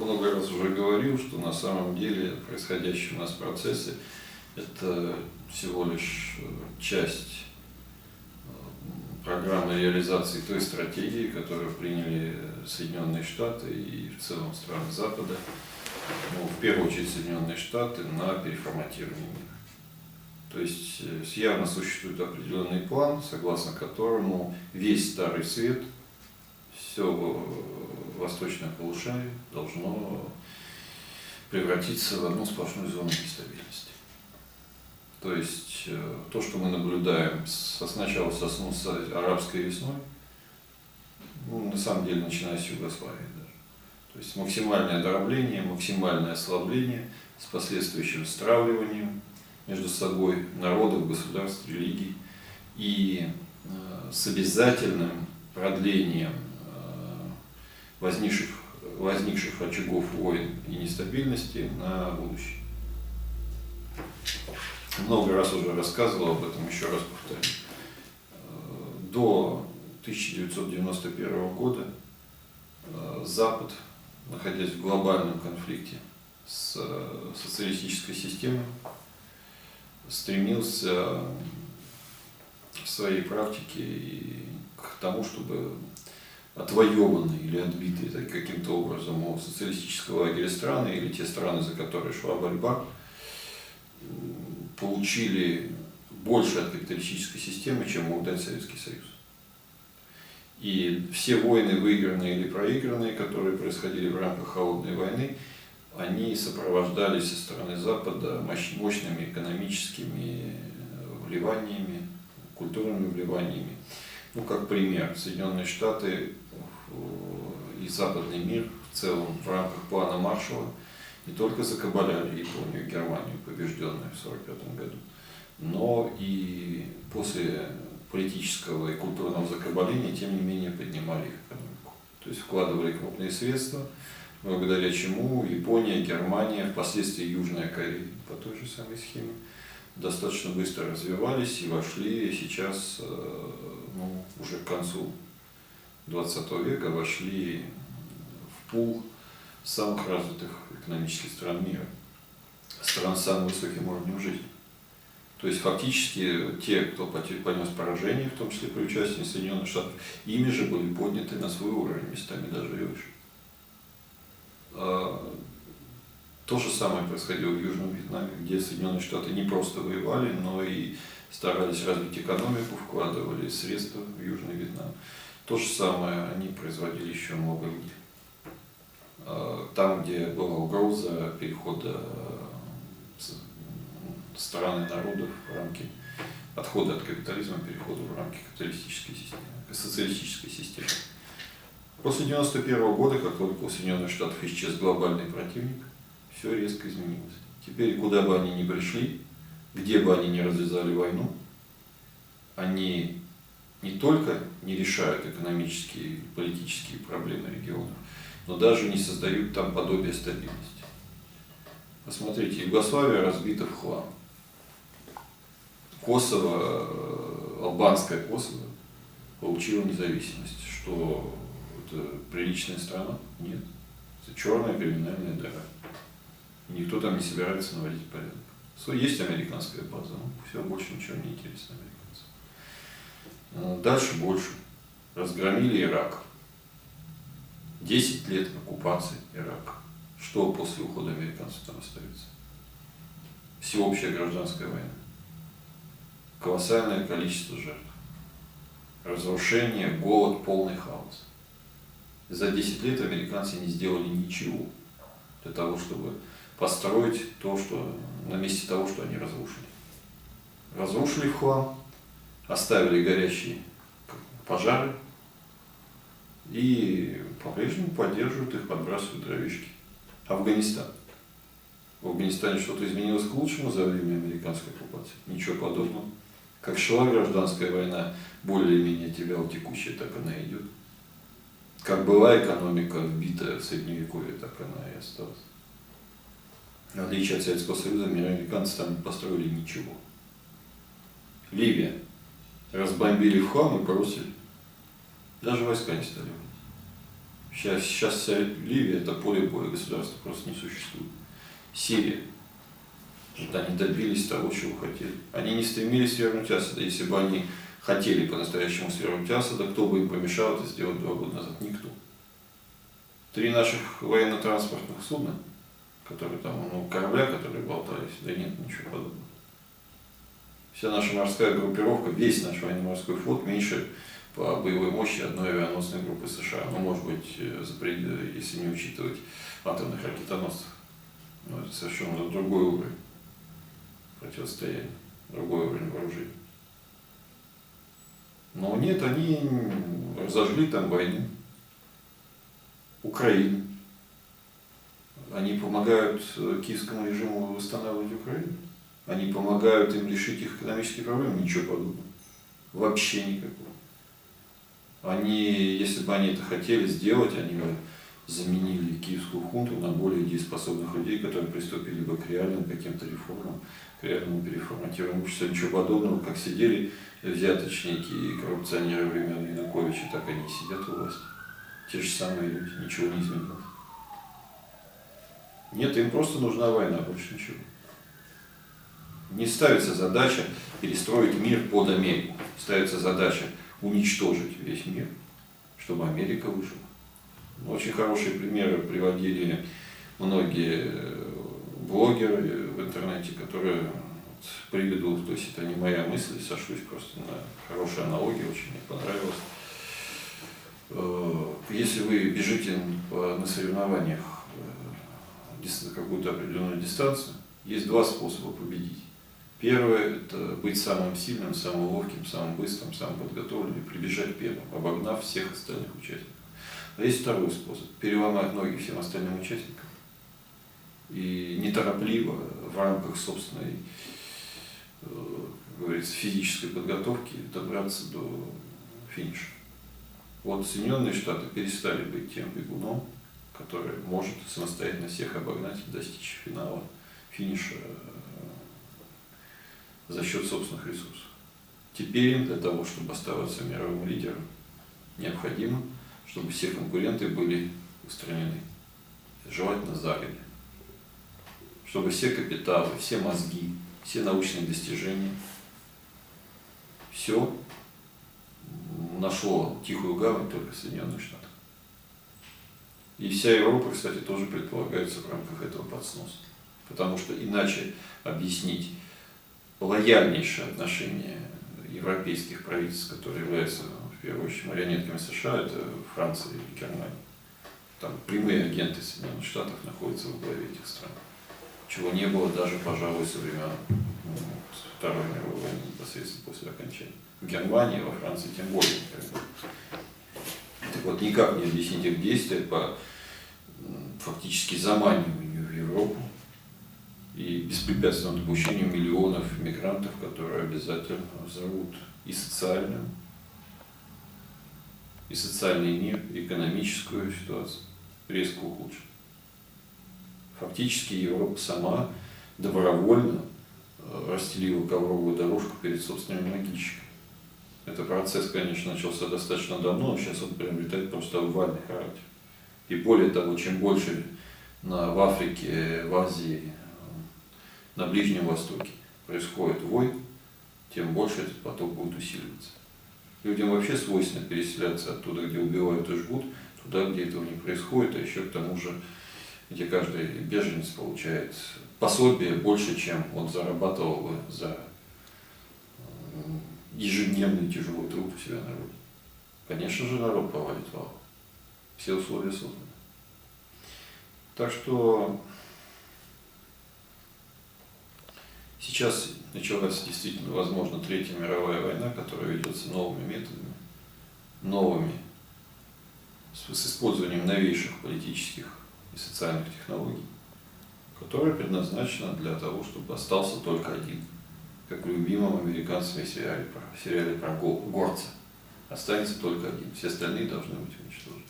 много раз уже говорил, что на самом деле происходящие у нас процессы – это всего лишь часть программы реализации той стратегии, которую приняли Соединенные Штаты и в целом страны Запада, в первую очередь Соединенные Штаты, на переформатирование мира. То есть явно существует определенный план, согласно которому весь Старый Свет, все восточное полушарие должно превратиться в одну сплошную зону нестабильности. То есть то, что мы наблюдаем сначала с арабской весной, на самом деле начиная с Югославии даже. То есть максимальное дробление, максимальное ослабление с последующим стравливанием между собой народов, государств, религий и с обязательным продлением возникших очагов войн и нестабильности на будущее. Много раз уже рассказывал об этом, еще раз повторю. До 1991 года Запад, находясь в глобальном конфликте с социалистической системой, стремился в своей практике к тому, чтобы отвоеванные или отбитые каким-то образом у социалистического лагеря страны или те страны, за которые шла борьба, получили больше от капиталистической системы, чем мог дать Советский Союз. И все войны, выигранные или проигранные, которые происходили в рамках холодной войны, они сопровождались со стороны Запада мощными экономическими вливаниями, культурными вливаниями. Как пример, Соединенные Штаты и Западный мир в целом в рамках плана Маршалла не только закабаляли Японию и Германию, побежденную в 1945 году, но и после политического и культурного закабаления, тем не менее, поднимали их экономику. То есть вкладывали крупные средства, благодаря чему Япония, Германия, впоследствии Южная Корея по той же самой схеме достаточно быстро развивались и вошли сейчас, уже к концу 20 века, вошли в пул самых развитых экономических стран мира, стран с самым высоким уровнем жизни. То есть фактически те, кто понес поражение, в том числе при участии Соединенных Штатов, ими же были подняты на свой уровень, местами даже и выше. То же самое происходило в Южном Вьетнаме, где Соединенные Штаты не просто воевали, но и старались развить экономику, вкладывали средства в Южный Вьетнам. То же самое они производили еще много где. Там, где была угроза перехода стран и народов в рамки отхода от капитализма, перехода в рамки капиталистической системы, социалистической системы. После 1991 года, как только у Соединенных Штатов исчез глобальный противник, все резко изменилось. Теперь, куда бы они ни пришли, где бы они ни развязали войну, они не только не решают экономические и политические проблемы регионов, но даже не создают там подобие стабильности. Посмотрите, Югославия разбита в хлам. Косово, албанское Косово, получило независимость. Что это приличная страна? Нет. Это черная криминальная дыра. Никто там не собирается наводить порядок. Есть американская база, но все, больше ничего не интересно американцам. Дальше больше. Разгромили Ирак. 10 лет оккупации Ирака. Что после ухода американцев там остается? Всеобщая гражданская война. Колоссальное количество жертв. Разрушение, голод, полный хаос. За 10 лет американцы не сделали ничего для того, чтобы построить то, что на месте того, что они разрушили. Разрушили в хлам, оставили горящие пожары и по-прежнему поддерживают их, подбрасывают дровишки. Афганистан. В Афганистане что-то изменилось к лучшему за время американской оккупации? Ничего подобного. Как шла гражданская война, более-менее текущая, так она и идет. Как была экономика вбитая в Средневековье, так она и осталась. В отличие от Советского Союза, американцы там не построили ничего. Ливия. Разбомбили в хлам и бросили. Даже войска не стали. Сейчас вся Ливия — это поле боя, государства просто не существует. Сирия. Вот они добились того, чего хотели. Они не стремились свергнуть Асада. Если бы они хотели по-настоящему свергнуть Асада, кто бы им помешал это сделать 2 года назад? Никто. 3 наших военно-транспортных судна, которые там, корабля, которые болтались, да нет, ничего подобного. Вся наша морская группировка, весь наш военно-морской флот меньше по боевой мощи одной авианосной группы США. Ну, может быть, если не учитывать атомных ракетоносцев. Но это совершенно другой уровень противостояния, другой уровень вооружения. Но нет, они разожгли там войну. Украину. Они помогают киевскому режиму восстанавливать Украину. Они помогают им решить их экономические проблемы. Ничего подобного. Вообще никакого. Если бы они это хотели сделать, они бы заменили киевскую хунту на более дееспособных людей, которые приступили бы к реальным каким-то реформам, к реальному переформатированию общества. Ничего подобного, как сидели взяточники и коррупционеры времен Януковича, так они и сидят у власти. Те же самые люди, ничего не изменилось. Нет, им просто нужна война, больше ничего. Не ставится задача перестроить мир под Америку. Ставится задача уничтожить весь мир, чтобы Америка выжила. Очень хорошие примеры приводили многие блогеры в интернете, которые приведу, то есть это не моя мысль, сошлюсь просто на хорошие аналогии, очень мне понравилось. Если вы бежите на соревнованиях какую-то определенную дистанцию, есть 2 способа победить. Первый – это быть самым сильным, самым ловким, самым быстрым, самым подготовленным, прибежать первым, обогнав всех остальных участников. А есть второй способ – переломать ноги всем остальным участникам и неторопливо в рамках собственной, как говорится, физической подготовки добраться до финиша. Вот Соединенные Штаты перестали быть тем бегуном, который может самостоятельно всех обогнать и достичь финала, финиша за счет собственных ресурсов. Теперь им для того, чтобы оставаться мировым лидером, необходимо, чтобы все конкуренты были устранены, желательно заранее. Чтобы все капиталы, все мозги, все научные достижения, все нашло тихую гавань только в Соединенных Штатах. И вся Европа, кстати, тоже предполагается в рамках этого под снос. Потому что иначе объяснить лояльнейшее отношение европейских правительств, которые являются, в первую очередь, марионетками США, это Франция и Германия. Там прямые агенты Соединенных Штатов находятся во главе этих стран. Чего не было даже, пожалуй, со времен Второй мировой войны, непосредственно после окончания. В Германии, во Франции тем более никогда. Так вот, никак не объяснить их действия по фактически заманиванию в Европу и беспрепятственному допущению миллионов мигрантов, которые обязательно взорвут и социальный мир, и экономическую ситуацию резко ухудшат. Фактически Европа сама добровольно расстелила ковровую дорожку перед собственными могильщиками. Этот процесс, конечно, начался достаточно давно, но сейчас он приобретает просто обвальный характер. И более того, чем больше в Африке, в Азии, на Ближнем Востоке происходит войн, тем больше этот поток будет усиливаться. Людям вообще свойственно переселяться оттуда, где убивают и жгут, туда, где этого не происходит, а еще к тому же, где каждый беженец получает пособие больше, чем он зарабатывал бы за ежедневный тяжелый труд у себя на родине. Конечно же, народ повалит вал. Все условия созданы. Так что сейчас началась действительно, возможно, Третья мировая война, которая ведется новыми методами, новыми, с использованием новейших политических и социальных технологий, которая предназначена для того, чтобы остался только один. Как в любимом американском сериале про горца. Останется только один. Все остальные должны быть уничтожены.